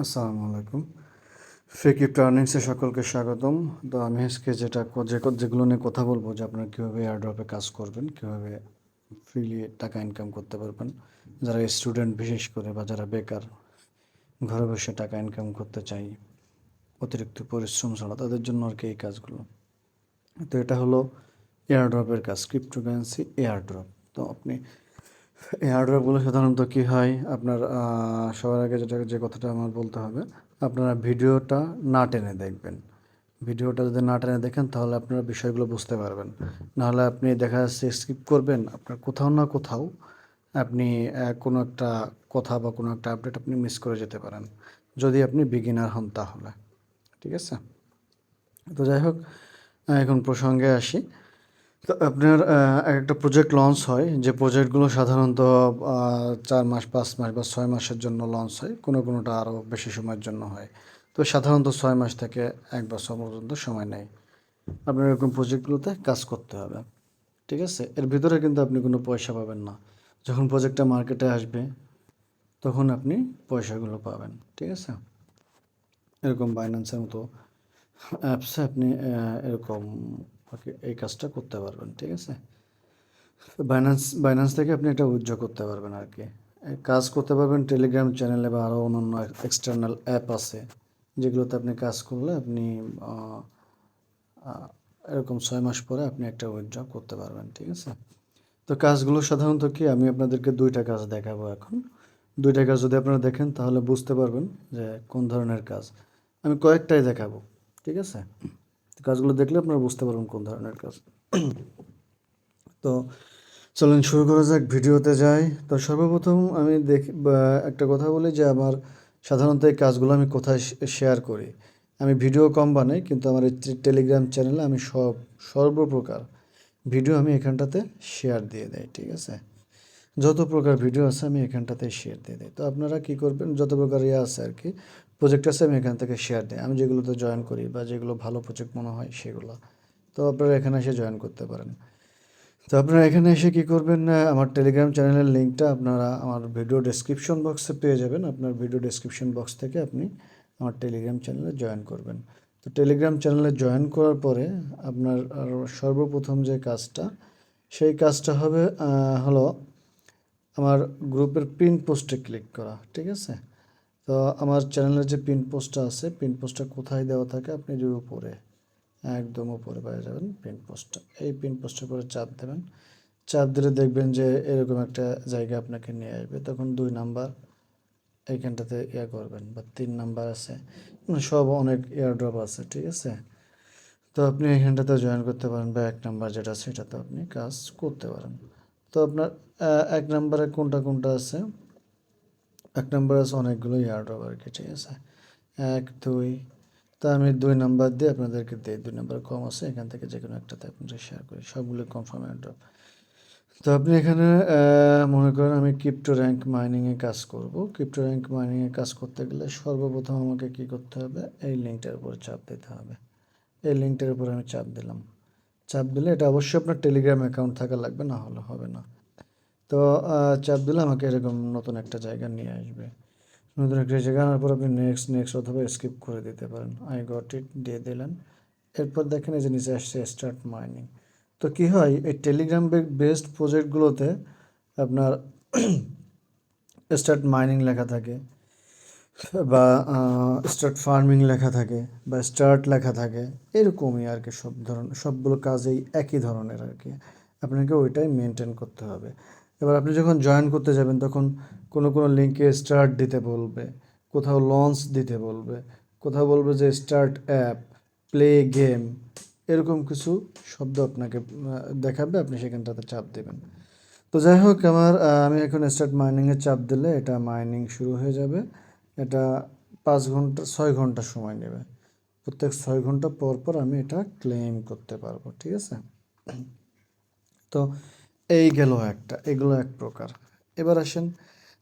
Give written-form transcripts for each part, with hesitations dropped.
আসসালামু আলাইকুম। Free crypto আর্নিংসে সকলকে স্বাগতম। তো আমি আজকে যেগুলো নিয়ে কথা বলবো যে আপনারা কীভাবে এয়ারড্রপে কাজ করবেন, কীভাবে ফ্রিলি টাকা ইনকাম করতে পারবেন, যারা স্টুডেন্ট বিশেষ করে বা যারা বেকার ঘরে বসে টাকা ইনকাম করতে চাই অতিরিক্ত পরিশ্রম ছাড়া, তাদের জন্য আর কি এই কাজগুলো। তো এটা হলো এয়ারড্রপের কাজ, ক্রিপ্টোকারেন্সি এয়ারড্রপ। তো আপনি এয়ারড্রপগুলো সাধারণত কী হয় আপনার, সবার আগে যে কথাটা আমার বলতে হবে, আপনারা ভিডিওটা না টেনে দেখবেন। ভিডিওটা যদি না টেনে দেখেন তাহলে আপনারা বিষয়গুলো বুঝতে পারবেন। নাহলে আপনি দেখা যাচ্ছে স্কিপ করবেন, আপনার কোথাও না কোথাও আপনি কোনো একটা কথা বা কোনো একটা আপডেট আপনি মিস করে যেতে পারেন, যদি আপনি বিগিনার হন তাহলে। ঠিক আছে? তো যাই হোক, এখন প্রসঙ্গে আসি। তো আপনার একটা প্রজেক্ট লঞ্চ হয়, যে প্রজেক্টগুলো সাধারণত 4 মাস, 5 মাস বা 6 মাসের জন্য লঞ্চ হয়। কোনোটা আরও বেশি সময়ের জন্য হয়। তো সাধারণত 6 মাস থেকে 1 বছর পর্যন্ত সময় নেয়। আপনার এরকম প্রজেক্টগুলোতে কাজ করতে হবে। ঠিক আছে? এর ভিতরে কিন্তু আপনি কোনো পয়সা পাবেন না। যখন প্রজেক্টটা মার্কেটে আসবে তখন আপনি পয়সাগুলো পাবেন। ঠিক আছে? এরকম বাইন্যান্সের মতো অ্যাপসে আপনি এরকম এই কাজটা করতে পারবেন। ঠিক আছে? বাইন্যান্স থেকে আপনি এটা উইথড্র করতে পারবেন আর কি। কাজ করতে পারবেন টেলিগ্রাম চ্যানেলে বা আরও অন্যান্য এক্সটার্নাল অ্যাপ আছে, যেগুলোতে আপনি কাজ করলে আপনি আহ, আহ, এরকম 6 মাস পরে আপনি একটা উইথড্র করতে পারবেন। ঠিক আছে? তো কাজগুলো সাধারণত কি, আমি আপনাদেরকে 2টা কাজ দেখাবো এখন। 2টা কাজ যদি আপনারা দেখেন তাহলে বুঝতে পারবেন যে কোন ধরনের কাজ। আমি কয়েকটাই দেখাবো। ঠিক আছে? তো কাজগুলো দেখলে আপনারা বুঝতে পারবেন কোন ধরনের কাজ। তো চলেন শুরু করা যাক, ভিডিওতে যাই। তো সর্বপ্রথম আমি দেখি বা একটা কথা বলি যে আমার সাধারণত এই কাজগুলো আমি কোথায় শেয়ার করি। আমি ভিডিও কম বানাই, কিন্তু আমার এই টেলিগ্রাম চ্যানেলে আমি সর্বপ্রকার ভিডিও আমি এখানটাতে শেয়ার দিয়ে দেই। ঠিক আছে? যত প্রকার ভিডিও আছে আমি এখানটাতে শেয়ার দিয়ে দিই। তো আপনারা কী করবেন, যত প্রকার আছে আর কি, প্রজেক্ট আছে, আমি এখান থেকে শেয়ার দিই। আমি যেগুলোতে জয়েন করি বা যেগুলো ভালো প্রজেক্ট মনে হয় সেগুলো। তো আপনারা এখানে এসে জয়েন করতে পারেন। তো আপনারা এখানে এসে কী করবেন, আমার টেলিগ্রাম চ্যানেলের লিঙ্কটা আপনারা আমার ভিডিও ডেসক্রিপশন বক্সে পেয়ে যাবেন। আপনার ভিডিও ডেসক্রিপশন বক্স থেকে আপনি আমার টেলিগ্রাম চ্যানেলে জয়েন করবেন। তো টেলিগ্রাম চ্যানেলে জয়েন করার পরে আপনার সর্বপ্রথম যে কাজটা, সেই কাজটা হবে হলো আমার গ্রুপের পিন পোস্টে ক্লিক করা। ঠিক আছে? তো আমার চ্যানেলের যে পিন পোস্টটা আছে, পিন পোস্টটা কোথায় দেওয়া থাকে, আপনি যে উপরে, একদম উপরে পেয়ে যাবেন পিন পোস্টটা। এই পিন পোস্টের উপরে চাপ দেবেন। চাপ দিলে দেখবেন যে এরকম একটা জায়গা আপনাকে নিয়ে আসবে। তখন 2 নাম্বার এইখানটাতে করবেন, বা 3 নাম্বার আছে, সব অনেক এয়ারড্রপ আছে। ঠিক আছে? তো আপনি এখানটাতে জয়েন করতে পারেন, বা 1 নাম্বার যেটা আছে সেটাতে আপনি কাজ করতে পারেন। তো আপনার 1 নাম্বারে কোনটা আছে, 1 নাম্বারে আছে অনেকগুলো এয়ারড্রপ আর কি। ঠিক আছে? 1, 2, তা আমি 2 নাম্বার দিয়ে আপনাদেরকে দিই। 2 নাম্বার কম আছে, এখান থেকে যে কোনো একটাতে আপনাদের শেয়ার করি, সবগুলো কনফার্ম এয়ারড্রপ। তো আপনি এখানে মনে করেন আমি ক্রিপ্টো র্যাঙ্ক মাইনিংয়ে কাজ করব। ক্রিপ্টো র্যাঙ্ক মাইনিংয়ে কাজ করতে গেলে সর্বপ্রথম আমাকে কী করতে হবে, এই লিঙ্কটার উপর চাপ দিতে হবে। এই লিঙ্কটার উপর আমি চাপ দিলাম। চাপ দিলে এটা অবশ্যই আপনার টেলিগ্রাম অ্যাকাউন্ট থাকা লাগবে, না হলে হবে না। তো চাপ দিলে আমাকে এরকম নতুন একটা জায়গা নিয়ে আসবে। নতুন একটা জায়গা আনার পর আপনি নেক্সট অথবা স্কিপ করে দিতে পারেন। আই গট ইট দিয়ে দিলেন। এরপর দেখেন এই যে নিচে আসছে স্টার্ট মাইনিং। তো কী হয়, এই টেলিগ্রাম বেসড প্রজেক্টগুলোতে আপনার স্টার্ট মাইনিং লেখা থাকে, বা স্টার্ট ফার্মিং লেখা থাকে, বা স্টার্ট লেখা থাকে, এরকমই আর কি। সবগুলো কাজেই একই ধরনের আর কি। আপনাকে ওইটাই মেনটেন করতে হবে। এবার আপনি যখন জয়েন করতে যাবেন তখন কোনো লিঙ্কে স্টার্ট দিতে বলবে, কোথাও লঞ্চ দিতে বলবে, কোথাও বলবে যে স্টার্ট অ্যাপ, প্লে গেম, এরকম কিছু শব্দ আপনাকে দেখাবে, আপনি সেখানটাতে চাপ দেবেন। তো যাই হোক, আমি এখন স্টার্ট মাইনিংয়ে চাপ দিলে এটা মাইনিং শুরু হয়ে যাবে। এটা 6 ঘন্টা সময় নেবে। প্রত্যেক 6 ঘন্টা পর পর আমি এটা ক্লেম করতে পারবো। ঠিক আছে? তো এই গেল একটা, এগুলো এক প্রকার। এবার আসেন,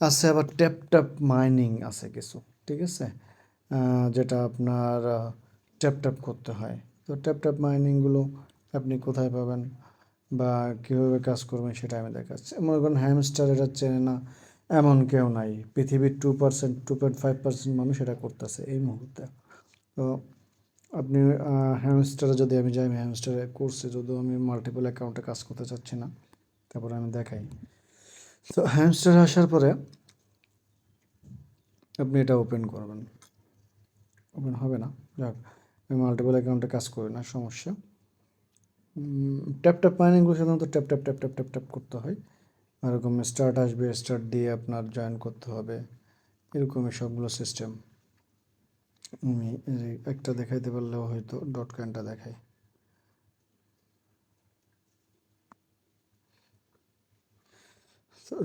আছে আবার ট্যাপ মাইনিং আছে কিছু। ঠিক আছে? যেটা আপনার ট্যাপ করতে হয়। তো ট্যাপ মাইনিংগুলো আপনি কোথায় পাবেন বা কীভাবে কাজ করবেন সেটা আমি দেখাচ্ছি। মনে করেন হ্যামস্টার, এটা চেনে না, এমন কেউ নাই। পৃথিবীর 2%, 2.5% মানুষ এটা করতেছে এই মুহূর্তে। তো আপনি হ্যামস্টারে যদি আমি যাই, আমি হ্যামস্টারে করছি, যদিও আমি মাল্টিপল অ্যাকাউন্টে কাজ করতে চাচ্ছি না, তারপরে আমি দেখাই। তো হ্যামস্টারে আসার পরে আপনি এটা ওপেন করবেন, ওপেন হবে না, যাক আমি মাল্টিপল অ্যাকাউন্টে কাজ করি না, সমস্যা। ট্যাপ ট্যাপ মাইনিংগুলো সাধারণত tap tap tap tap tap tap করতে হয়, এরকম স্টার্ট আসবে, স্টার্ট দিয়ে আপনার জয়েন করতে হবে, এরকমই সবগুলো সিস্টেম। আমি একটা দেখাইতে পারলেও হয়তো ডট কয়েনটা দেখাই।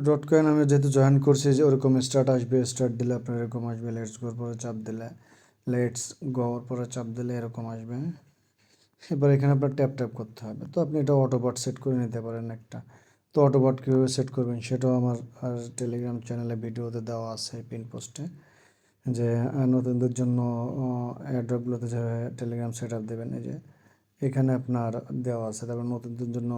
ডট কয়েন আমি যেহেতু জয়েন করছি, যে ওরকম স্টার্ট আসবে, স্টার্ট দিলে আপনার এরকম আসবে, লেটস গোর পরে চাপ দিলে, লেটস গোর পরে চাপ দিলে এরকম আসবে। এবার এখানে আপনার ট্যাপ ট্যাপ করতে হবে। তো আপনি এটা অটোবট সেট করে নিতে পারেন একটা। তো অটোবট কীভাবে সেট করবেন সেটাও আমার আর টেলিগ্রাম চ্যানেলে ভিডিওতে দেওয়া আছে, পিন পোস্টে, যে নতুনদের জন্য এয়ারড্রপগুলোতে যেভাবে টেলিগ্রাম সেট আপ দেবেন, এই যে এখানে আপনার দেওয়া আছে। তারপর নতুনদের জন্য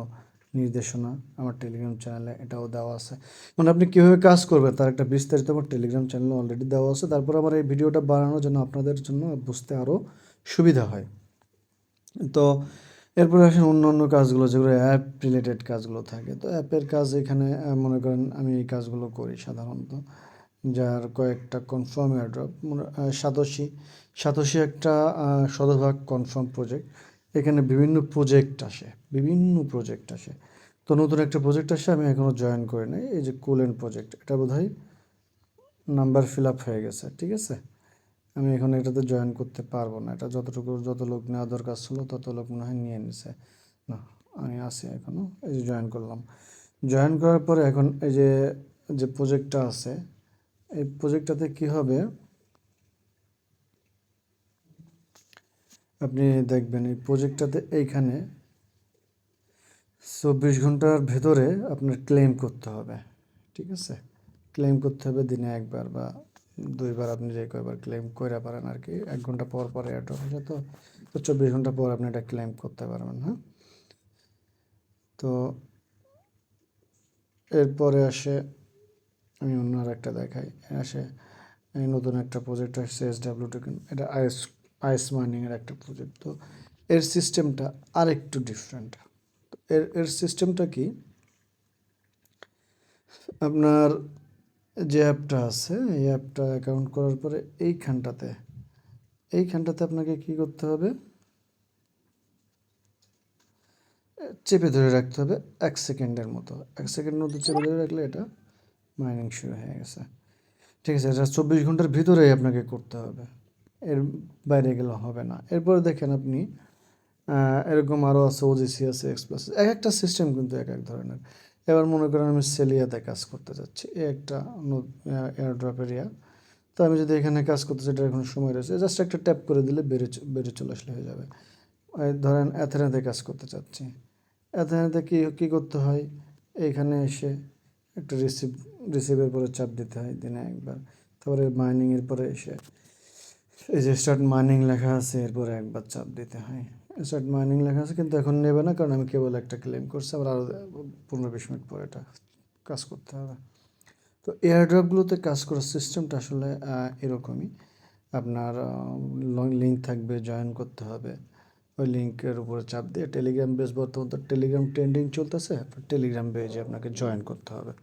নির্দেশনা আমার টেলিগ্রাম চ্যানেলে এটাও দেওয়া আছে। মানে আপনি কীভাবে কাজ করবেন তার একটা বিস্তারিত আমার টেলিগ্রাম চ্যানেলে অলরেডি দেওয়া আছে। তারপর আমার এই ভিডিওটা বানানোর জন্য আপনাদের জন্য বুঝতে আরও সুবিধা হয়। তো এরপরে আসেন অন্য অন্য কাজগুলো, যেগুলো অ্যাপ রিলেটেড কাজগুলো থাকে। তো অ্যাপের কাজ এখানে মনে করেন আমি এই কাজগুলো করি সাধারণত, যার কয়েকটা কনফার্ম এয়ারড্রপ। সাতোশি, সাতোশি একটা শতভাগ কনফার্ম প্রজেক্ট। এখানে বিভিন্ন প্রজেক্ট আসে, বিভিন্ন প্রজেক্ট আসে। তো নতুন একটা প্রজেক্ট আসে, আমি এখনও জয়েন করি নাই, এই যে কুলেন প্রজেক্ট, এটা বোধহয় নাম্বার ফিল আপ হয়ে গেছে, ঠিক আছে। আমি এখন এটাতে জয়েন করতে পারবো না, এটা যত লোক নেওয়া দরকার ছিল তত লোক মনে হয় নিয়ে নিছে। না, আমি আছি এখনও, এই যে জয়েন করলাম। জয়েন করার পরে এখন এই যে যে প্রজেক্টটা আছে, এই প্রজেক্টটাতে কি হবে, আপনি দেখবেন এই প্রজেক্টটাতে এইখানে 24 ঘন্টার ভেতরে আপনার ক্লেম করতে হবে, ঠিক আছে। ক্লেম করতে হবে দিনে একবার বা দুইবার, আপনি যে কয়বার ক্লেম করে পারেন আর কি। 1 ঘন্টা পর পর এয়ারড্রপ আসে, তো 24 ঘন্টা পর আপনি এটা ক্লেম করতে পারবেন। হ্যাঁ, তো এরপরে আসে, আমি অন্য আর একটা দেখাই, আসে এই নতুন একটা প্রজেক্ট আসছে SW টোকেন, এটা আইস মাইনিংয়ের একটা প্রজেক্ট। তো এর সিস্টেমটা আর একটু ডিফারেন্ট। এর সিস্টেমটা কি, আপনার যে অ্যাপটা আছে এই অ্যাপটা অ্যাকাউন্ট করার পরে এইখানটাতে আপনাকে কি করতে হবে, চেপে ধরে রাখতে হবে 1 সেকেন্ডের মতো। 1 সেকেন্ডের মতো চেপে ধরে রাখলে এটা মাইনিং শুরু হয়ে গেছে, ঠিক আছে। এটা 24 ঘন্টার ভিতরেই আপনাকে করতে হবে, এর বাইরে গেলে হবে না। এরপরে দেখেন আপনি এরকম আরও আছে, ওজিসি আছে, এক্সপ্লাস, এক একটা সিস্টেম কিন্তু এক এক ধরনের। এবার মনে করেন আমি সেলিয়াতে কাজ করতে যাচ্ছি, এই একটা এয়ারড্রপ এরিয়া। তো আমি যদি এখানে কাজ করতে চাই, এটা এখন সময় রয়েছে, জাস্ট একটা ট্যাপ করে দিলে বেড়ে চলে আসলে হয়ে যাবে। ধরেন অ্যাথেনাতে কাজ করতে চাচ্ছি, অ্যাথেনাতে কী করতে হয়, এইখানে এসে একটা রিসিভের পরে চাপ দিতে হয় দিনে একবার। তারপরে মাইনিংয়ের পরে এসে এই যে স্টার্ট মাইনিং লেখা আছে, এরপরে একবার চাপ দিতে হয়। স্টার্ট মাইনিং লেখা আছে, কিন্তু এখন নেবে না, কারণ আমি কেবল একটা ক্লেম করছি, আবার আরও 15-20 মিনিট পরে এটা কাজ করতে হবে। তো এয়ারড্রপগুলোতে কাজ করার সিস্টেমটা আসলে এরকমই। আপনার লিঙ্ক থাকবে, জয়েন করতে হবে, ওই লিঙ্কের উপরে চাপ দিয়ে টেলিগ্রাম বেস, বর্তমান তো টেলিগ্রাম ট্রেন্ডিং চলতেছে, টেলিগ্রাম পেজে আপনাকে জয়েন করতে হবে।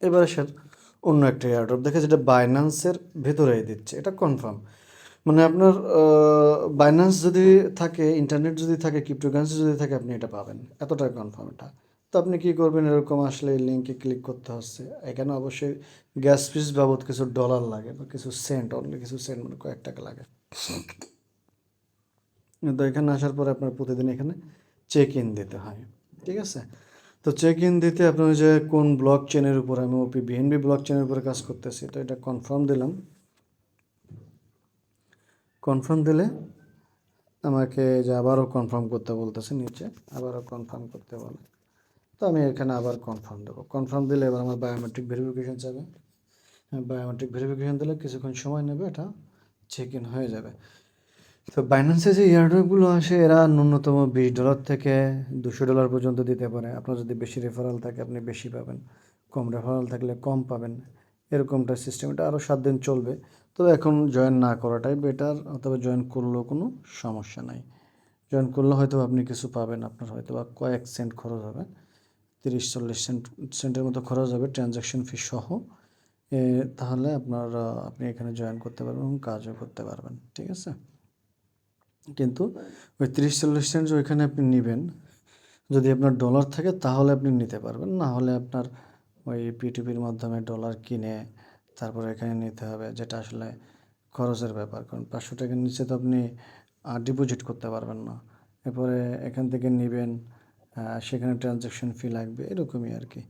এবার আসেন অন্য একটা এয়ারড্রপ দেখে, যেটা বাইন্যান্সের ভেতরেই দিচ্ছে, এটা কনফার্ম। মানে আপনার বাইন্যান্স যদি থাকে, ইন্টারনেট যদি থাকে, ক্রিপ্টোকারেন্সি যদি থাকে, আপনি এটা পাবেন, এতটাই কনফার্ম এটা। তো আপনি কী করবেন, এরকম আসলে এই লিঙ্কে ক্লিক করতে হচ্ছে। এখানে অবশ্যই গ্যাস ফিস বাবদ কিছু ডলার লাগে বা কিছু সেন্ট, অনলি কিছু সেন্ট, মানে কয়েক টাকা লাগে। তো এখানে আসার পরে আপনার প্রতিদিন এখানে চেক ইন দিতে হয়, ঠিক আছে। তো চেক ইন দিতে আপনার যে কোন ব্লক চেনের উপর, আমি BNB ব্লক চেনের উপরে কাজ করতেছি, তো এটা কনফার্ম দিলাম। কনফার্ম দিলে আমাকে যে আবারও কনফার্ম করতে বলতেছে, নিচে আবারও কনফার্ম করতে বলে। তো আমি এখানে আবার কনফার্ম দেবো। কনফার্ম দিলে এবার আমার বায়োমেট্রিক ভেরিফিকেশান যাবে। হ্যাঁ, বায়োমেট্রিক ভেরিফিকেশান দিলে কিছুক্ষণ সময় নেবে, এটা চেক ইন হয়ে যাবে। তো বাইন্যান্সে যে এয়ারড্রপগুলো আসে, এরা ন্যূনতম $20 থেকে $200 পর্যন্ত দিতে পারে। আপনার যদি বেশি রেফারেল থাকে আপনি বেশি পাবেন, কম রেফারেল থাকলে কম পাবেন, এরকমটা সিস্টেম। এটা আরও 7 দিন চলবে। তবে এখন জয়েন না করাটাই বেটার, অথবা জয়েন করলেও কোনো সমস্যা নাই। জয়েন করলে হয়তো আপনি কিছু পাবেন, আপনার হয়তো বা কয়েক সেন্ট খরচ হবে, 30-40 সেন্টের মতো খরচ হবে ট্রানজ্যাকশন ফি সহ। তাহলে আপনি এখানে জয়েন করতে পারবেন এবং কাজও করতে পারবেন, ঠিক আছে। কিন্তু ওই 30-40 সেন্ট ওইখানে আপনি নেবেন, যদি আপনার ডলার থাকে তাহলে আপনি নিতে পারবেন, না হলে আপনার ওই পিটুপির মাধ্যমে ডলার কিনে তারপরে এখানে নিতে হবে, যেটা আসলে খরচের ব্যাপার। কারণ 500 টাকার নিচে তো আপনি ডিপোজিট করতে পারবেন না। এরপরে এখান থেকে নেবেন, সেখানে ট্রানজ্যাকশন ফি লাগবে, এরকমই আর কি।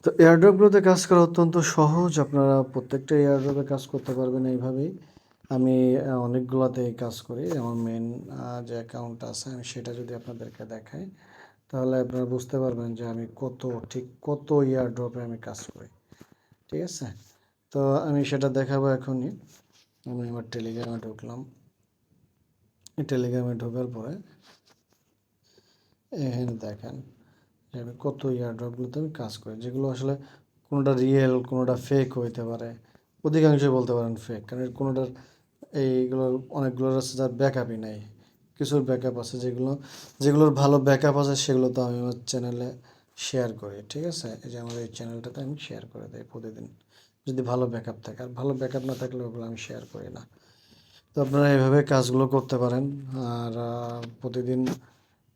তো এয়ারড্রপগুলোতে কাজ করা অত্যন্ত সহজ, আপনারা প্রত্যেকটা এয়ারড্রপে কাজ করতে পারবেন এইভাবেই। আমি অনেকগুলোতেই কাজ করি। আমার মেন যে অ্যাকাউন্ট আছে আমি সেটা যদি আপনাদেরকে দেখাই, তাহলে আপনারা বুঝতে পারবেন যে আমি কত এয়ারড্রপে আমি কাজ করি, ঠিক আছে। তো আমি সেটা দেখাবো এখনই। আমি আমার টেলিগ্রামে ঢুকলাম। টেলিগ্রামে ঢোকার পরে এখানে দেখেন যে আমি কত এয়ারড্রপগুলোতে আমি কাজ করি, যেগুলো আসলে কোনোটা রিয়েল কোনোটা ফেক হইতে পারে, অধিকাংশই বলতে পারেন ফেক। কারণ কোনোটার এইগুলো অনেকগুলোর আছে যার ব্যাকআপই নাই, কিছুর ব্যাকআপ আছে, যেগুলোর ভালো ব্যাকআপ আছে সেগুলো তো আমি আমার চ্যানেলে শেয়ার করি, ঠিক আছে। এই যে আমার এই চ্যানেলটাতে আমি শেয়ার করে দিই প্রতিদিন, যদি ভালো ব্যাকআপ থাকে। আর ভালো ব্যাকআপ না থাকলে ওগুলো আমি শেয়ার করি না। তো আপনারা এইভাবে কাজগুলো করতে পারেন। আর প্রতিদিন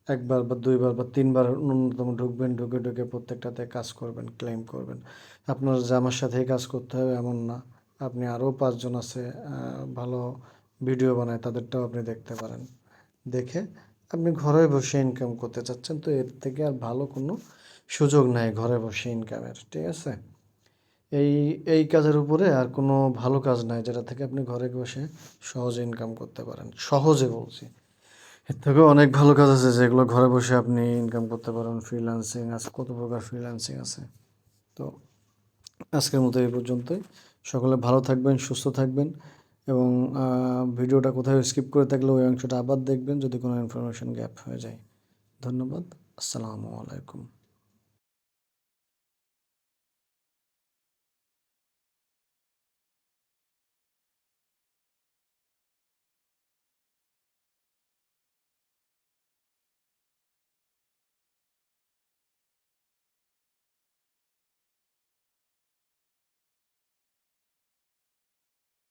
একবার বা দুইবার বা তিনবার ন্যূনতম ঢুকবেন, ঢুকে প্রত্যেকটাতে কাজ করবেন, ক্লেম করবেন। আপনার যে আমার সাথেই কাজ করতে হবে এমন না, আপনি আরও 5 জন আছে ভালো ভিডিও বানায়, তাদেরটাও আপনি দেখতে পারেন। দেখে আপনি ঘরে বসে ইনকাম করতে চাচ্ছেন, তো এর থেকে আর ভালো কোনো সুযোগ নাই ঘরে বসে ইনকামের, ঠিক আছে। এই এই কাজের উপরে আর কোনো ভালো কাজ নাই যেটা থেকে আপনি ঘরে বসে সহজে ইনকাম করতে পারেন। সহজে বলছি, এর থেকেও অনেক ভালো কাজ আছে যেগুলো ঘরে বসে আপনি ইনকাম করতে পারেন। ফ্রিল্যান্সিং আছে, কত প্রকার ফ্রিল্যান্সিং আছে। তো আজকের মতো এই পর্যন্তই। সকলে ভালো থাকবেন, সুস্থ থাকবেন, এবং ভিডিওটা কোথাও স্কিপ করে থাকলে ওই অংশটা আবার দেখবেন যদি কোনো ইনফরমেশন গ্যাপ হয়ে যায়। ধন্যবাদ। আসসালামু আলাইকুম।